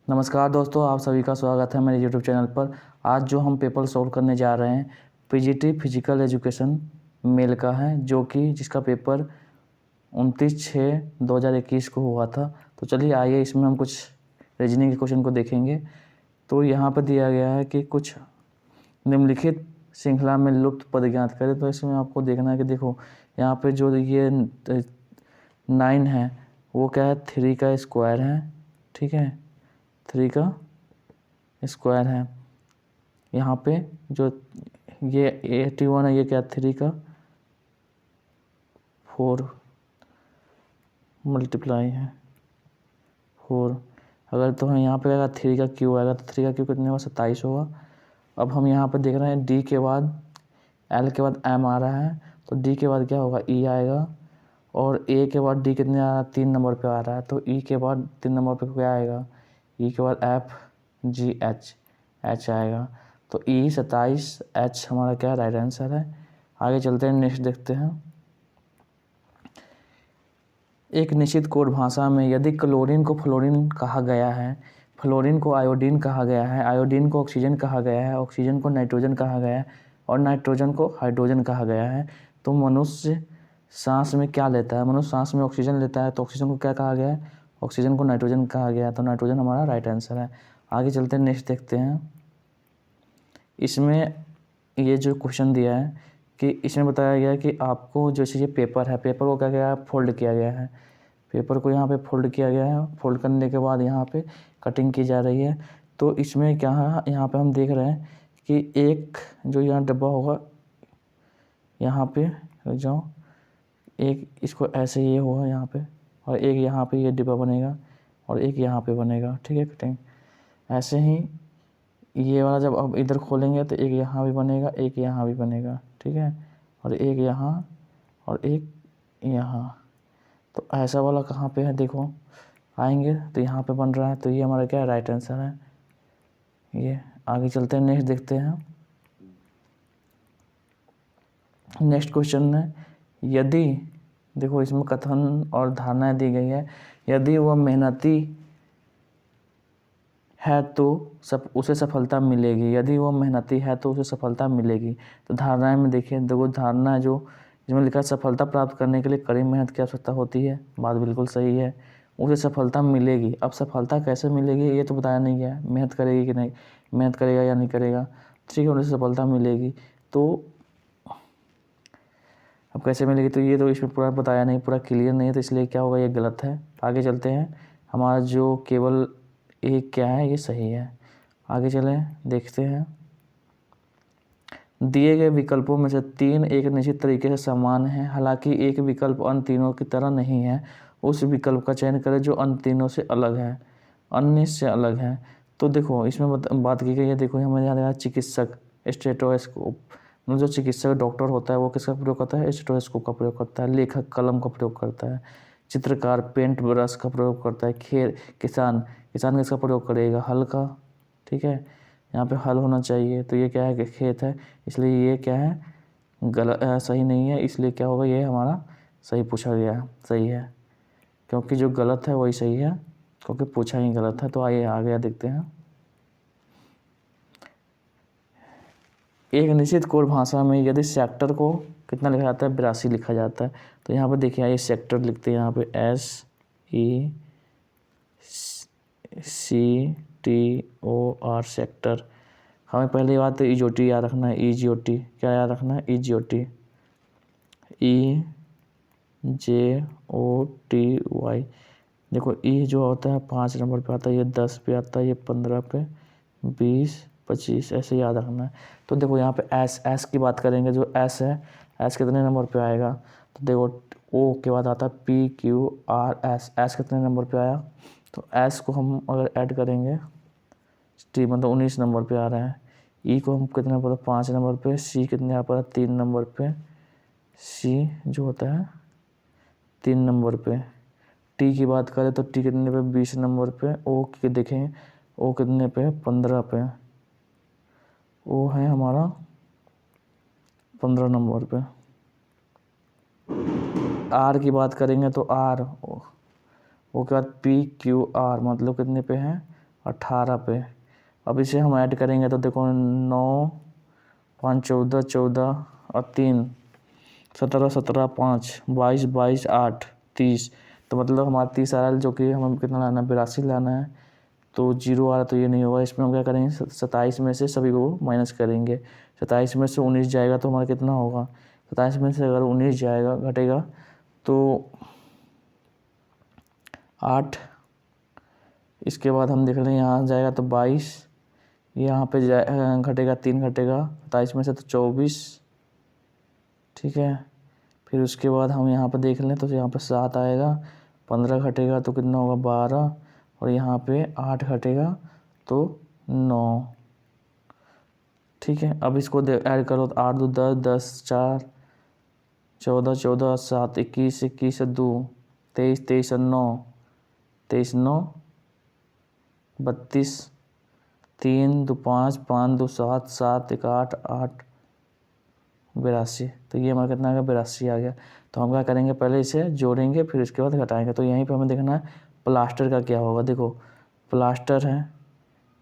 नमस्कार दोस्तों, आप सभी का स्वागत है मेरे यूट्यूब चैनल पर। आज जो हम पेपर सॉल्व करने जा रहे हैं पीजीटी फिजिकल एजुकेशन मेल का है, जो कि जिसका पेपर 29/6/2021 को हुआ था। तो चलिए आइए इसमें हम कुछ रीजनिंग के क्वेश्चन को देखेंगे। तो यहाँ पर दिया गया है कि कुछ निम्नलिखित श्रृंखला में लुप्त पद ज्ञात करें। तो इसमें आपको देखना है कि देखो यहाँ पे जो ये 9 है वो क्या है, 3 का स्क्वायर है। ठीक है, 3 का स्क्वायर है। यहाँ पे जो ये 81 है, ये क्या 3 का 4 मल्टीप्लाई है 4। अगर तो हम यहाँ पे आएगा 3 का क्यू आएगा, तो 3 का क्यू कितने होगा, 27 होगा। अब हम यहाँ पे देख रहे हैं डी के बाद एल के बाद एम आ रहा है, तो डी के बाद क्या होगा, ई आएगा। और ए के बाद डी कितने आ रहा है, 3 नंबर पे आ रहा है, तो ई के बाद 3 नंबर पे क्या आएगा, ई के बाद एफ जी एच आएगा। तो ई 27 एच हमारा क्या राइट आंसर है। आगे चलते हैं, नेक्स्ट देखते हैं। एक निश्चित कोड भाषा में यदि क्लोरीन को फ्लोरीन कहा गया है, फ्लोरीन को आयोडीन कहा गया है, आयोडीन को ऑक्सीजन कहा गया है, ऑक्सीजन को नाइट्रोजन कहा गया है और नाइट्रोजन को हाइड्रोजन कहा गया है, तो मनुष्य सांस में क्या लेता है। मनुष्य सांस में ऑक्सीजन लेता है, तो ऑक्सीजन को क्या कहा गया है, ऑक्सीजन को नाइट्रोजन कहा गया है, तो नाइट्रोजन हमारा राइट आंसर है। आगे चलते हैं, नेक्स्ट देखते हैं। इसमें ये जो क्वेश्चन दिया है कि इसमें बताया गया है कि आपको जैसे ये पेपर है, पेपर को क्या गया है, फोल्ड किया गया है। पेपर को यहाँ पे फोल्ड किया गया है, फोल्ड करने के बाद यहाँ पे कटिंग की जा रही है। तो इसमें क्या है, यहाँ पे हम देख रहे हैं कि एक जो यहाँ डब्बा होगा, यहाँ पे जाओ, एक इसको ऐसे ये होगा यहाँ पे, और एक यहाँ पे ये डिब्बा बनेगा और एक यहाँ पे बनेगा। ठीक है, कटिंग ऐसे ही ये वाला जब अब इधर खोलेंगे तो एक यहाँ भी बनेगा, एक यहाँ भी बनेगा। ठीक है, और एक यहाँ और एक यहाँ। तो ऐसा वाला कहाँ पे है, देखो आएंगे तो यहाँ पे बन रहा है, तो ये हमारा क्या राइट आंसर है ये। आगे चलते हैं, नेक्स्ट देखते हैं। नेक्स्ट क्वेश्चन है, यदि देखो इसमें कथन और धारणाएं दी गई है। यदि वह मेहनती है तो उसे सफलता मिलेगी। यदि वो मेहनती है तो उसे सफलता मिलेगी। तो धारणाएं में देखिए, देखो धारणा जो जिसमें लिखा है सफलता प्राप्त करने के लिए कड़ी मेहनत की आवश्यकता होती है, बात बिल्कुल सही है। उसे सफलता मिलेगी, अब सफलता कैसे मिलेगी ये तो बताया नहीं है, मेहनत करेगी कि नहीं, मेहनत करेगा या नहीं करेगा। ठीक है, उसे सफलता मिलेगी, तो अब कैसे मिलेगी, तो ये तो इसमें पूरा बताया नहीं, पूरा क्लियर नहीं है, तो इसलिए क्या होगा, ये गलत है। आगे चलते हैं, हमारा जो केवल एक क्या है, ये सही है। आगे चलें, देखते हैं। दिए गए विकल्पों में से 3 एक निश्चित तरीके से समान हैं, हालांकि एक विकल्प अन्य तीनों की तरह नहीं है। उस विकल्प का चयन करें जो अन्य तीनों से अलग है, अन्य से अलग है। तो देखो इसमें बात की गई है, देखो हमें याद आया चिकित्सक, स्टेथोस्कोप, मतलब जो चिकित्सक डॉक्टर होता है वो किसका प्रयोग करता है, स्टेथोस्कोप का प्रयोग करता है। लेखक कलम का प्रयोग करता है। चित्रकार पेंट ब्रश का प्रयोग करता है। किसान किसका प्रयोग करेगा, हल का। ठीक है, यहाँ पे हल होना चाहिए, तो ये क्या है कि खेत है, इसलिए ये क्या है, गलत सही नहीं है, इसलिए क्या होगा, ये हमारा सही पूछा गया है, सही है, क्योंकि जो गलत है वही सही है, क्योंकि पूछा ही गलत है। तो आइए आगे देखते हैं। एक निश्चित कोड भाषा में यदि सेक्टर को कितना लिखा जाता है, 82 लिखा जाता है। तो यहाँ पर देखिए, ये सेक्टर लिखते हैं, यहाँ पे SECTOR सेक्टर। हमें पहली बात तो EJOT याद रखना है, EJOT क्या याद रखना है, EJOT EJOTY। देखो ई जो होता है 5 नंबर पे आता है, ये 10 पे आता है, ये 15 पे, 20, 25 ऐसे याद रखना है। तो देखो यहाँ पे एस की बात करेंगे, जो एस है, एस कितने नंबर पे आएगा, तो देखो ओ के बाद आता है PQRS, एस कितने नंबर पे आया, तो एस को हम अगर ऐड करेंगे, टी मतलब 19 नंबर पे आ रहा है। ई को हम कितने पर, 5 नंबर पे। सी कितने पर, 3 नंबर पे। सी जो होता है 3 नंबर पे। टी की बात करें तो टी कितने पे, 20 नंबर पे। ओ की देखें, ओ कितने पे, 15 पे। ओ है हमारा 15 नंबर पे। आर की बात करेंगे तो आर, ओ के बाद PQR मतलब कितने पे है, 18 पे। अब इसे हम ऐड करेंगे तो देखो 9 5 14 14 और 3 17 17 5 22 22 8 30। तो मतलब हमारा 30 आ रहा है, जो कि हमें कितना लाना है, 82 लाना है। तो 0 आ रहा तो ये नहीं होगा। इसमें हम क्या करेंगे, 27 में से सभी को माइनस करेंगे। 27 में से 19 जाएगा तो हमारा कितना होगा, 27 में से अगर 19 जाएगा घटेगा तो 8। इसके बाद हम देख लें यहाँ जाएगा तो 22, यहाँ पे घटेगा 3 घटेगा 27 में से तो 24। ठीक है, फिर उसके बाद हम यहाँ पर देख लें तो यहाँ पर 7 आएगा, 15 घटेगा तो कितना होगा 12, और यहाँ पे 8 घटेगा तो 9। ठीक है, अब इसको ऐड करो तो 8 2 10 10 4 14 14 7 21 21 2 23 23 9 23 9 32 3 2 5 5 2 7 7 1 8 8 82। तो ये हमारा कितना आ गया, 82 आ गया। तो हम क्या करेंगे, पहले इसे जोड़ेंगे फिर उसके बाद घटाएंगे। तो यहीं पे हमें देखना है प्लास्टर का क्या होगा। देखो प्लास्टर है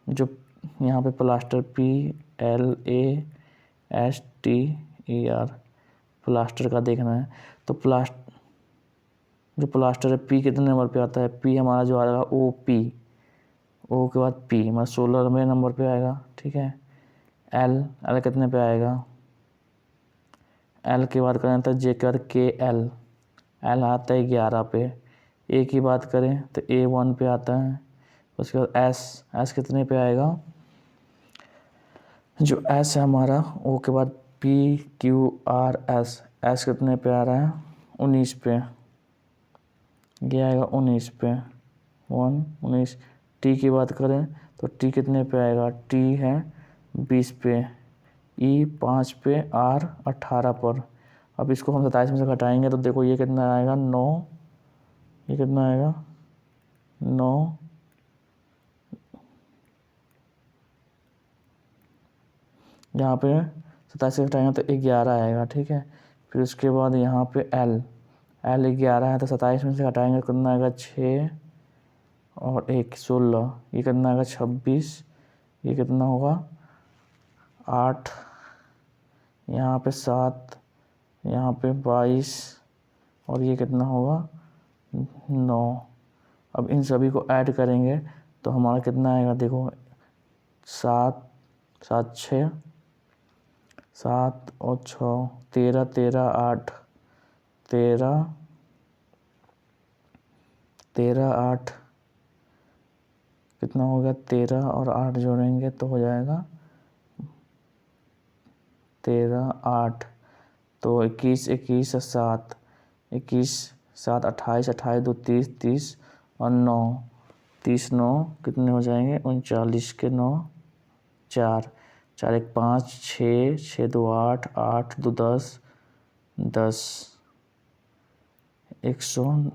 जो यहाँ पे प्लास्टर PLASTER प्लास्टर का देखना है। तो जो प्लास्टर है P कितने नंबर पे आता है, P हमारा जो आएगा OP, O के बाद P मतलब 16वें नंबर पे आएगा। ठीक है, L कितने पे आएगा, L की बात करें तो J के बाद KL, L आता है 11 पे। A की बात करें तो A1 पे आता है। उसके बाद S कितने पे आएगा, जो S है हमारा O के बाद PQRS कितने पे आ रहा है, 19 पे। ये आएगा 19 पे, 19। T की बात करें तो T कितने पे आएगा, T है 20 पे, E 5 पे, R 18 पर। अब इसको हम 27 में से घटाएंगे तो देखो ये कितना आएगा 9, ये कितना आएगा 9, यहाँ पे 27 से घटाएंगे तो 11 आएगा। ठीक है, फिर उसके बाद यहाँ पे L 11 है तो 27 में से घटाएंगे तो कितना आएगा 6 और 1 16, ये कितना आएगा 26, ये कितना होगा 8, यहाँ पे 7, यहाँ पे 22 और ये कितना होगा 9। अब इन सभी को ऐड करेंगे तो हमारा कितना आएगा, देखो 7 7 6 7 और 6 13 13 8 13 13 8 कितना हो गया, 13 और 8 जोड़ेंगे तो हो जाएगा 13 8। तो 21 21 और 7 21 7 28 28 2 30 30 और 9 30 9 कितने हो जाएंगे 39 के 9 4 4 1 5 6 6 2 8 8 2 10 10 100।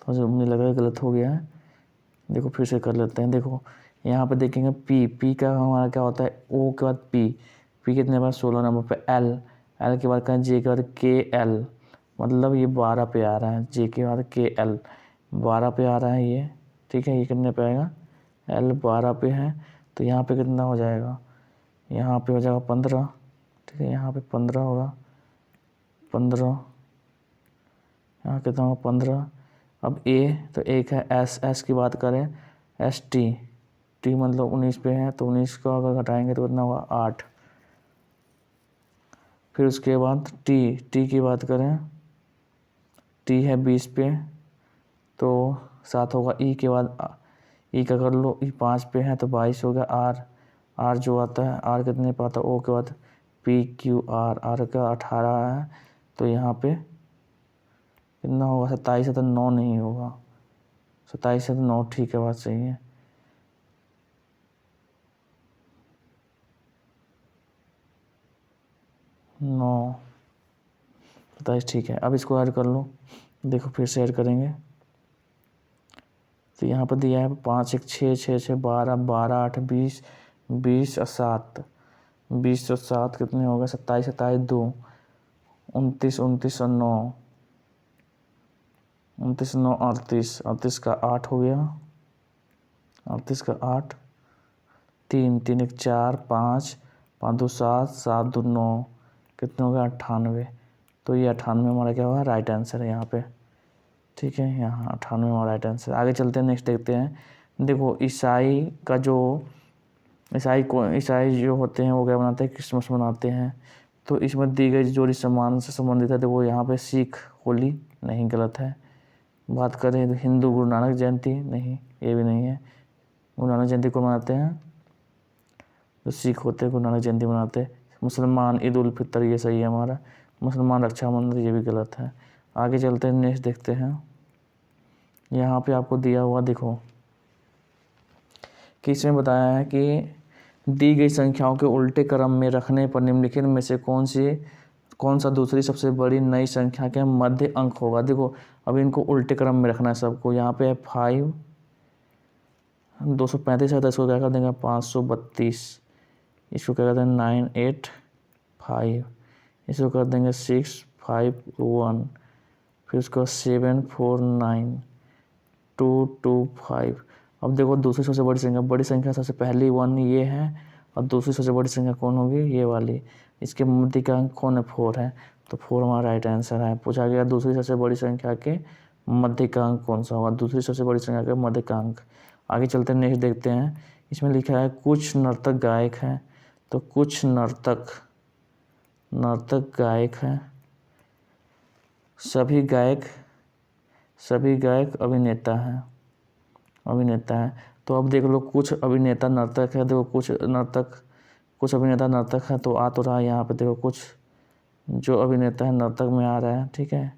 तो जो मुझे लगा गलत हो गया है, देखो फिर से कर लेते हैं। देखो यहाँ पे देखेंगे P का हमारा क्या होता है, O के बाद P कितने बार 16 नंबर पे, L के बाद कहें J के बाद KL, मतलब ये 12 पे आ रहा है, J के बाद KL 12 पे आ रहा है ये। ठीक है, ये कितने पे आएगा, L 12 पे है तो यहाँ पे कितना हो जाएगा, यहाँ पे हो जाएगा 15। ठीक है, यहाँ पे 15 होगा, 15 यहाँ कितना होगा 15। अब A तो एक है S की बात करें T मतलब 19 पे है तो 19 को अगर घटाएंगे तो कितना होगा 8। फिर उसके बाद T की बात करें, T है 20 पे तो 7 होगा। E के बाद E का कर लो, E 5 पे है तो 22 हो गया। R जो आता है, R कितने पे आता है, O के बाद PQR का 18 है तो यहाँ पे कितना होगा 27 है तो 9 नहीं होगा, 27 है तो 9। ठीक है, बात सही है। नौ 27 ठीक है। अब इसको ऐड कर लो, देखो फिर से ऐड करेंगे तो यहाँ पर दिया है 5 1 6 6 6 12 12 8 20 20 और 7 20 और 7 कितने हो गए 27 27 2 29 29 और 9 29 9 38, 38 का 8 हो गया, 38 का 8, 3 3 1 4 5 5 2 7 7 2 9, कितने हो गया 98। तो ये 98 हमारा क्या हुआ, राइट आंसर है यहाँ पे। ठीक है, यहाँ 98 हमारा राइट आंसर। आगे चलते हैं, नेक्स्ट देखते हैं। देखो ईसाई का जो ईसाई जो होते हैं वो क्या बनाते हैं, क्रिसमस मनाते हैं। तो इसमें दी गई जोड़ी सम्मान से संबंधित है। देखो यहाँ पे सिख होली नहीं, गलत है। बात करें तो हिंदू गुरु नानक जयंती, नहीं ये भी नहीं है। गुरु नानक जयंती को मनाते हैं जो सिख होते हैं, गुरु नानक जयंती मनाते हैं। मुसलमान ईद उल फितर, ये सही है हमारा। मुसलमान रक्षाबंधन, ये भी गलत है। आगे चलते हैं, नेक्स्ट देखते हैं। यहाँ पे आपको दिया हुआ देखो कि इसमें बताया है कि दी गई संख्याओं के उल्टे क्रम में रखने पर निम्नलिखित में से कौन सा दूसरी सबसे बड़ी नई संख्या के मध्य अंक होगा। देखो अब इनको उल्टे क्रम में रखना है सबको। यहाँ पे है 5, 235 है तो इसको क्या कर देंगे 532, इसको क्या कर देंगे 985, इसको कर देंगे 651, फिर उसके बाद 749 225। अब देखो दूसरी सबसे बड़ी संख्या सबसे पहली 1 ये है, और दूसरी सबसे बड़ी संख्या कौन होगी, ये वाली। इसके मध्य का अंक कौन है, 4 है। तो 4 हमारा राइट आंसर है। पूछा गया दूसरी सबसे बड़ी संख्या के मध्य का अंक कौन सा होगा, दूसरी सबसे बड़ी संख्या के मध्य का अंक। आगे चलते हैं, नेक्स्ट देखते हैं। इसमें लिखा है कुछ नर्तक गायक हैं। तो कुछ नर्तक गायक हैं, सभी गायक अभिनेता हैं। तो अब देख लो कुछ अभिनेता नर्तक है। देखो कुछ अभिनेता नर्तक है, तो आ तो रहा है यहाँ पे। देखो कुछ जो अभिनेता है नर्तक में आ रहा है, ठीक है,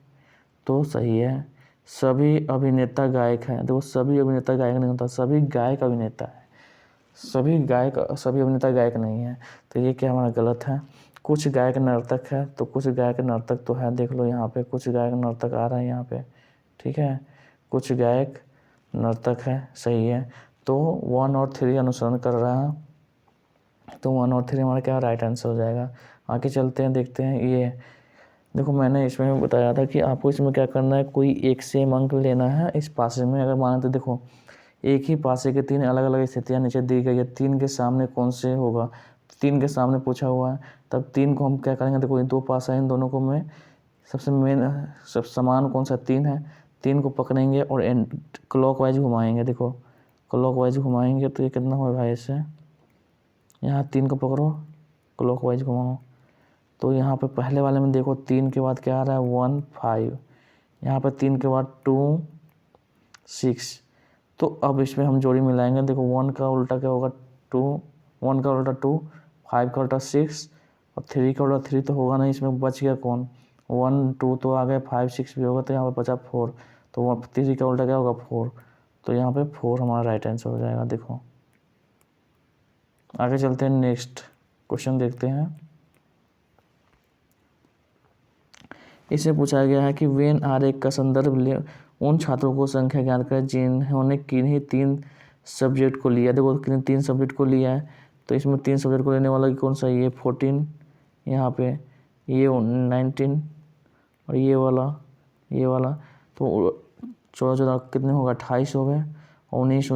तो सही है। सभी अभिनेता गायक हैं। देखो सभी अभिनेता गायक नहीं होता, सभी गायक अभिनेता है। सभी अभिनेता गायक नहीं है, तो ये क्या हमारा गलत है। कुछ गायक नर्तक है, तो कुछ गायक नर्तक तो है। देख लो यहाँ पे कुछ गायक नर्तक आ रहा है यहाँ पे, ठीक है, कुछ गायक नर्तक है, सही है। तो 1 और 3 अनुसरण कर रहा है, तो 1 और 3 हमारा क्या राइट आंसर हो जाएगा। आगे चलते हैं, देखते हैं। ये देखो मैंने इसमें बताया था कि आपको इसमें क्या करना है, कोई एक सेम अंक लेना है इस पासे में। अगर माने तो देखो एक ही पासे के 3 अलग अलग स्थितियाँ नीचे दी गई है, 3 के सामने कौन से होगा, 3 के सामने पूछा हुआ है। तब 3 को हम क्या करेंगे, देखो 2 पासा है, इन दोनों को में सबसे सब समान कौन सा 3 है, 3 को पकड़ेंगे और क्लॉकवाइज घुमाएंगे। देखो क्लॉकवाइज घुमाएंगे तो ये कितना होगा भाई, इससे यहाँ 3 को पकड़ो, क्लॉकवाइज घुमाओ, तो यहाँ पे पहले वाले में देखो 3 के बाद क्या आ रहा है 1 5, यहाँ पे 3 के बाद 2 6। तो अब इसमें हम जोड़ी मिलाएंगे। देखो 1 का उल्टा क्या होगा 2, 1 का उल्टा 2, 5 का उल्टा 6 और 3 का उल्टा 3 तो होगा नहीं। इसमें बच गया कौन, 1 2 तो आ गए, 5 6 भी होगा, तो यहाँ पे बचा 4। तो 3 का उल्टा क्या होगा 4, तो यहाँ पे 4 हमारा राइट आंसर हो जाएगा। देखो आगे चलते हैं, नेक्स्ट क्वेश्चन देखते हैं। इसमें पूछा गया है कि वेन आरेख का संदर्भ ले उन छात्रों को संख्या ज्ञात करें जिन्होंने किन्हीं 3 सब्जेक्ट को लिया। देखो किन्हीं 3 सब्जेक्ट को लिया है, तो इसमें 3 सब्जेक्ट को लेने वाला कौन सा, ये 14, यहाँ पे ये 19 और ये वाला। तो 14 कितने होगा 28 हो गए, 19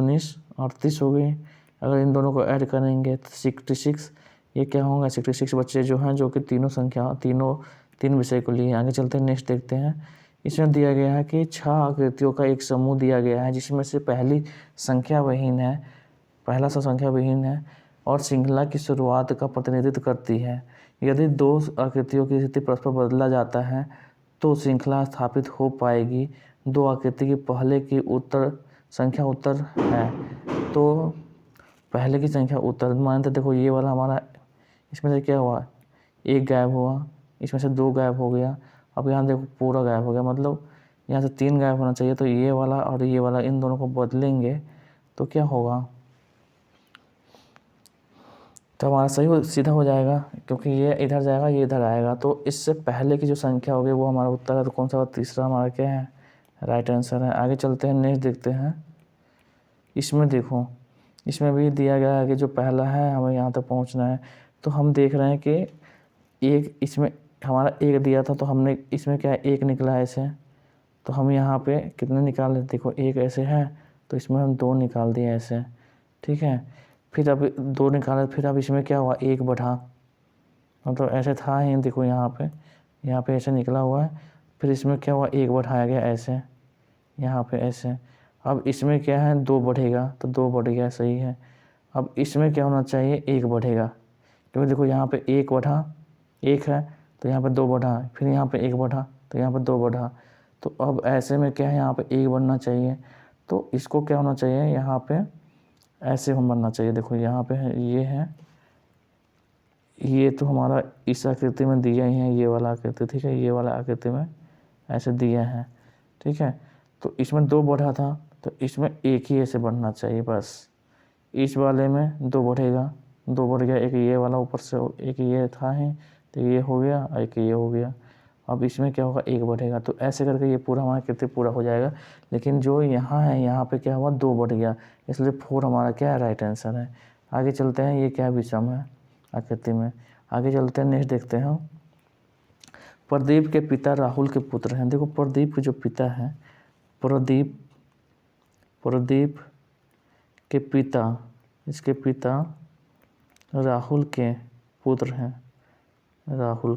38 हो गए। अगर इन दोनों को ऐड करेंगे तो 66, ये क्या होगा 66 बच्चे जो हैं, जो कि तीन विषय को लिए। आगे चलते हैं, नेक्स्ट देखते हैं। इसमें दिया गया है कि 6 आकृतियों का एक समूह दिया गया है, जिसमें से पहला संख्या विहीन है और श्रृंखला की शुरुआत का प्रतिनिधित्व करती है। यदि 2 आकृतियों की स्थिति परस्पर बदला जाता है तो श्रृंखला स्थापित हो पाएगी। 2 आकृति की पहले की संख्या उत्तर है, तो पहले की संख्या उत्तर मानते। देखो ये वाला हमारा, इसमें से क्या हुआ, 1 गायब हुआ, इसमें से 2 गायब हो गया। अब यहाँ देखो पूरा गायब हो गया, मतलब यहाँ से 3 गायब होना चाहिए। तो ये वाला और ये वाला, इन दोनों को बदलेंगे तो क्या होगा, तो हमारा सीधा हो जाएगा, क्योंकि ये इधर जाएगा, ये इधर आएगा। तो इससे पहले की जो संख्या होगी वो हमारा उत्तर है। तो कौन सा, तीसरा हमारा क्या है, राइट आंसर है। आगे चलते हैं, नेक्स्ट देखते हैं। इसमें देखो इसमें भी दिया गया है कि जो पहला है हमें यहाँ तक पहुँचना है। तो हम देख रहे हैं कि एक इसमें हमारा 1 दिया था, तो हमने इसमें क्या है 1 निकला है इसे, तो हम यहाँ पे कितने निकाल लेते, देखो एक ऐसे है तो इसमें हम 2 निकाल दिए ऐसे, ठीक है। फिर अब 2 निकाले, फिर अब इसमें क्या हुआ, 1 बढ़ा, मतलब ऐसे था ही, देखो यहाँ पे ऐसे निकला हुआ है, फिर इसमें क्या हुआ, 1 बढ़ाया गया ऐसे, यहाँ पे ऐसे। अब इसमें क्या है, 2 बढ़ेगा तो 2 बढ़ गया, सही है। अब इसमें क्या होना चाहिए, 1 बढ़ेगा, क्योंकि देखो यहाँ पे 1 बढ़ा, 1 है तो यहाँ पे 2 बढ़ा, फिर यहाँ पे 1 बढ़ा तो यहाँ पे 2 बढ़ा। तो अब ऐसे में क्या है, यहाँ पे 1 बढ़ना चाहिए, तो इसको क्या होना चाहिए, यहाँ पे ऐसे हम बनना चाहिए। देखो यहाँ पे है, ये तो हमारा इस आकृति में दिया ही है, ये वाला आकृति, ठीक है, ये वाला आकृति में ऐसे दिया है, ठीक है। तो इसमें 2 बढ़ा था तो इसमें 1 ही ऐसे बढ़ना चाहिए बस। इस वाले में 2 बढ़ेगा, 2 बढ़ गया, एक ये वाला ऊपर से, एक ये था ही तो ये हो गया, एक ये हो गया। अब इसमें क्या होगा, 1 बढ़ेगा, तो ऐसे करके ये पूरा हमारा आकृति पूरा हो जाएगा। लेकिन जो यहाँ है, यहाँ पे क्या हुआ, 2 बढ़ गया, इसलिए 4 हमारा क्या है, राइट आंसर है। आगे चलते हैं, ये क्या विषम है आकृति में। आगे चलते हैं, नेक्स्ट देखते हैं। प्रदीप के पिता राहुल के पुत्र हैं। देखो प्रदीप के जो पिता हैं, प्रदीप के पिता, इसके पिता राहुल के पुत्र हैं, राहुल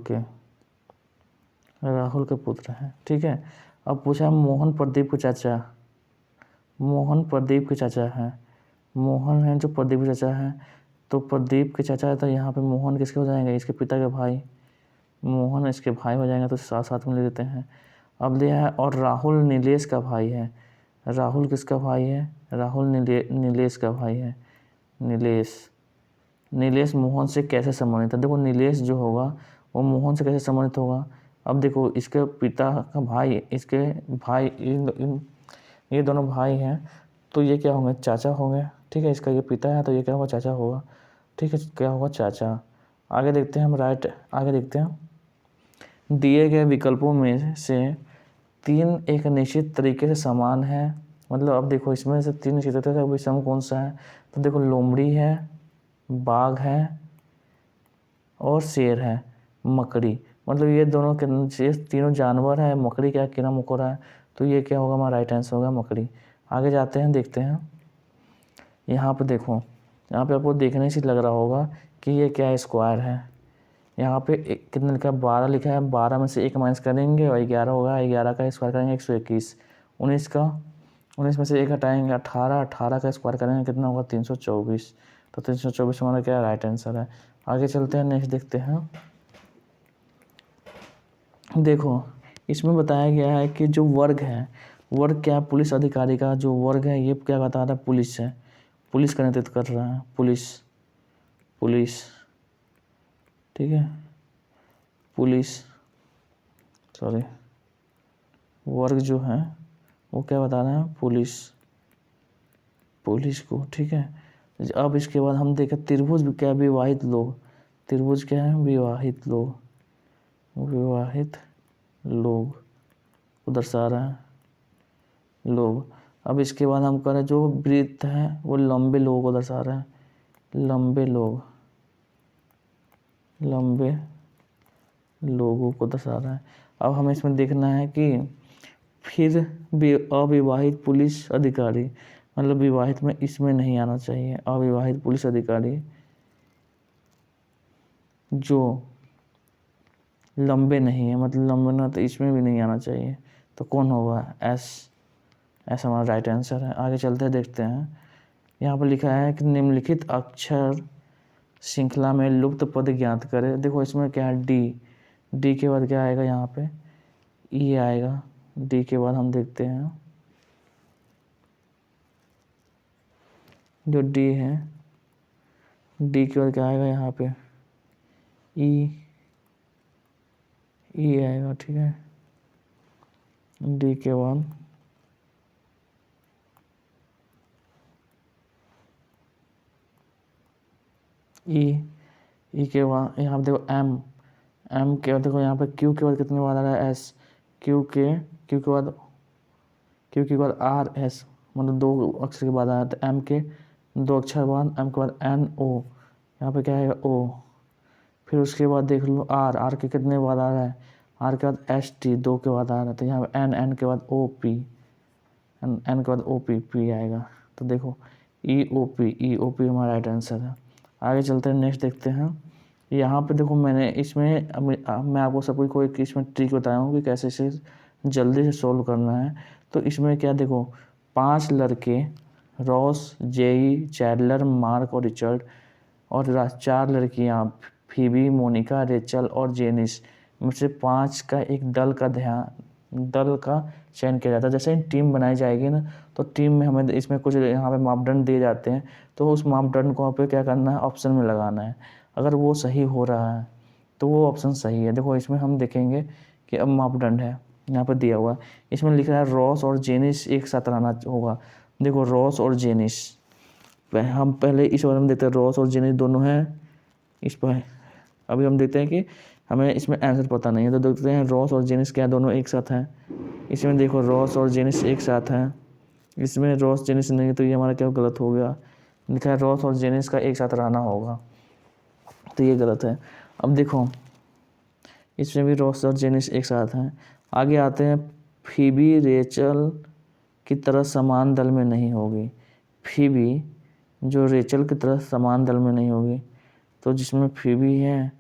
के पुत्र हैं, ठीक है। अब पूछा मोहन प्रदीप के चाचा, मोहन प्रदीप के चाचा हैं, मोहन हैं जो प्रदीप के चाचा हैं, तो प्रदीप के चाचा है तो यहाँ पे मोहन किसके हो जाएंगे, इसके पिता के भाई, मोहन इसके भाई हो जाएंगे, तो साथ साथ में ले लेते हैं। अब दिया है और राहुल नीलेश का भाई है, राहुल किसका भाई है, राहुल नीलेश का भाई है, नीलेश मोहन से कैसे संबंधित है। देखो नीलेश जो होगा वो मोहन से कैसे संबंधित होगा। अब देखो इसके पिता का भाई, इसके भाई, ये दोनों भाई हैं, तो ये क्या होंगे, चाचा होंगे, ठीक है। इसका ये पिता है तो ये क्या होगा, चाचा होगा, ठीक है, क्या होगा, चाचा। आगे देखते हैं हम, आगे देखते हैं। दिए गए विकल्पों में से 3 एक निश्चित तरीके से समान है, मतलब अब देखो इसमें से 3 निश्चित तरीके से विषम कौन सा है, तो देखो लोमड़ी है, बाघ है और शेर है, मकड़ी, मतलब ये दोनों के तीनों जानवर है, मकड़ी क्या कीड़ा मकोड़ा है, तो ये क्या होगा, हमारा राइट आंसर होगा मकड़ी। आगे जाते हैं, देखते हैं। यहाँ पे देखो, यहाँ पे आपको देखने से लग रहा होगा कि ये क्या स्क्वायर है। यहाँ पे कितना लिखा है, 12 लिखा है, 12 में से 1 माइनस करेंगे और 11 होगा, 11 का स्क्वायर करेंगे 121, 19 में से 1 हटाएंगे 18, 18 का स्क्वायर करेंगे कितना होगा, 324, तो 324 हमारा क्या राइट आंसर है। आगे चलते हैं, नेक्स्ट देखते हैं। देखो इसमें बताया गया है कि जो वर्ग है, वर्ग क्या है, पुलिस अधिकारी का जो वर्ग है, ये क्या बता रहा है, पुलिस है, पुलिस का नेतृत्व कर रहा है, पुलिस, ठीक है, वर्ग जो है वो क्या बता रहे हैं, पुलिस को, ठीक है। अब इसके बाद हम देखें त्रिभुज क्या, विवाहित लोग, त्रिभुज क्या है, विवाहित लोग को दर्शा रहा है, लोग। अब इसके बाद हम करें जो वृत्त है वो लंबे लोगों को दर्शा रहा है, लंबे लोगों को दर्शा रहा है। अब हमें इसमें देखना है कि फिर भी अविवाहित पुलिस अधिकारी, मतलब विवाहित में इसमें नहीं आना चाहिए, अविवाहित पुलिस अधिकारी जो लंबे नहीं है, मतलब लंबे ना, तो इसमें भी नहीं आना चाहिए, तो कौन होगा, ऐसा हमारा राइट आंसर है। आगे चलते हैं, देखते हैं। यहाँ पर लिखा है कि निम्नलिखित अक्षर श्रृंखला में लुप्त पद ज्ञात करें। देखो इसमें क्या है, डी के बाद क्या आएगा, यहाँ पे ई आएगा, डी के बाद हम देखते हैं जो डी है, डी के बाद क्या आएगा, यहाँ पे ई आएगा, ठीक है, डी के बाद ई के बाद यहाँ पे देखो एम के बाद देखो यहाँ पे क्यू के बाद कितने बाद आ रहा है, एस, क्यू के बाद आर एस, मतलब 2 अक्षर के बाद आया, तो एम के 2 अक्षर बाद, एम के बाद एन ओ, यहाँ पे क्या आएगा, ओ, फिर उसके बाद देख लो आर के कितने बाद आ रहा है, आर के बाद एस टी, 2 के बाद आर, तो यहाँ पे एन, एन के बाद ओ पी, एन के बाद ओ पी, पी आएगा। तो देखो ई ओ पी हमारा राइट आंसर है। आगे चलते हैं, नेक्स्ट देखते हैं। यहाँ पे देखो मैंने इसमें मैं आपको सब कोई इसमें ट्रिक बताया हूँ कि कैसे इसे जल्दी से सोल्व करना है। तो इसमें क्या देखो, 5 लड़के रॉस, जेई, चैडलर, मार्क और रिचर्ड, और 4 लड़कियाँ फीबी, मोनिका, रेचल और जेनिस में से 5 का एक दल का चयन किया जाता है। जैसे ही टीम बनाई जाएगी ना, तो टीम में हमें इसमें कुछ यहाँ पे मापदंड दिए जाते हैं, तो उस मापदंड को यहाँ पे क्या करना है, ऑप्शन में लगाना है। अगर वो सही हो रहा है तो वो ऑप्शन सही है। देखो इसमें हम देखेंगे कि अब मापदंड है यहाँ पर दिया हुआ, इसमें लिख रहा है रॉस और जेनिस एक साथ रहना होगा। देखो रॉस और जेनिस, हम पहले इस बारे में देखते हैं, रॉस और जेनिस दोनों हैं इस पर। अभी हम देखते हैं कि हमें इसमें आंसर पता नहीं है, तो देखते हैं रॉस और जेनिस क्या दोनों एक साथ हैं। इसमें देखो रॉस और जेनिस एक साथ हैं, इसमें रॉस जेनिस नहीं है, तो ये हमारा क्या गलत हो गया। लिखा है रॉस और जेनिस का एक साथ रहना होगा, तो ये गलत है। अब देखो इसमें भी रॉस और जेनिस एक साथ हैं। आगे आते हैं, फीबी रेचल की तरह समान दल में नहीं होगी। फीबी जो रेचल की तरह समान दल में नहीं होगी, तो जिसमें फीबी है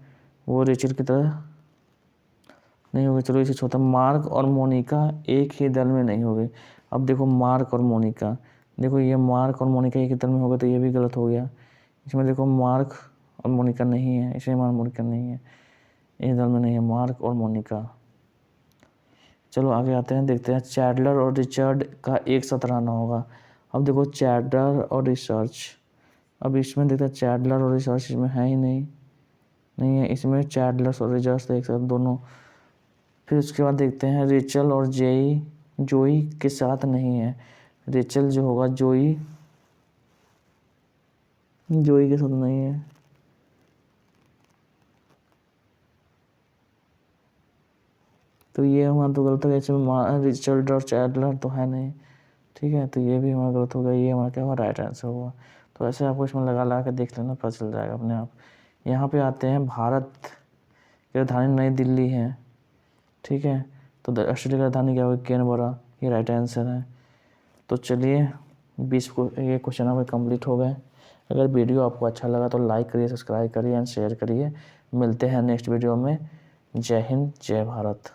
वो रेचल की तरह नहीं होगी। चलो इसे छोटा, मार्क और मोनिका एक ही दल में नहीं होगी। अब देखो मार्क और मोनिका, देखो ये मार्क और मोनिका एक ही दल में होगा, तो ये भी गलत हो गया। इसमें देखो मार्क और मोनिका नहीं है, इसमें मार्क मोनिका नहीं है, एक दल में नहीं है मार्क और मोनिका। चलो आगे आते हैं, देखते हैं चैडलर और रिचर्ड का एक साथ रहना होगा। अब देखो चैडलर और रिसर्च, अब इसमें देखते हैं चैडलर और रिसर्च इसमें है ही नहीं है, इसमें चैडलर और रिसर्च एक साथ दोनों। फिर उसके बाद देखते हैं रेचल और जोई के साथ नहीं है। रेचल जो होगा जोई के साथ नहीं है, तो ये हमारा तो गलत है। इसमें रिचर्ड और चैडलर तो है नहीं, ठीक है, तो ये भी हमारा गलत हो गया। ये हमारा क्या हुआ, राइट आंसर हुआ। तो ऐसे आपको इसमें लगा के देख लेना, पता चल जाएगा अपने आप। यहाँ पे आते हैं, भारत की राजधानी नई दिल्ली है, ठीक है, तो ऑस्ट्रेलिया की राजधानी क्या होगी, कैनबरा, ये राइट आंसर है। तो चलिए 20 को ये क्वेश्चन हमें कंप्लीट हो गए। अगर वीडियो आपको अच्छा लगा तो लाइक करिए, सब्सक्राइब करिए एंड शेयर करिए। मिलते हैं नेक्स्ट वीडियो में। जय हिंद, जय भारत।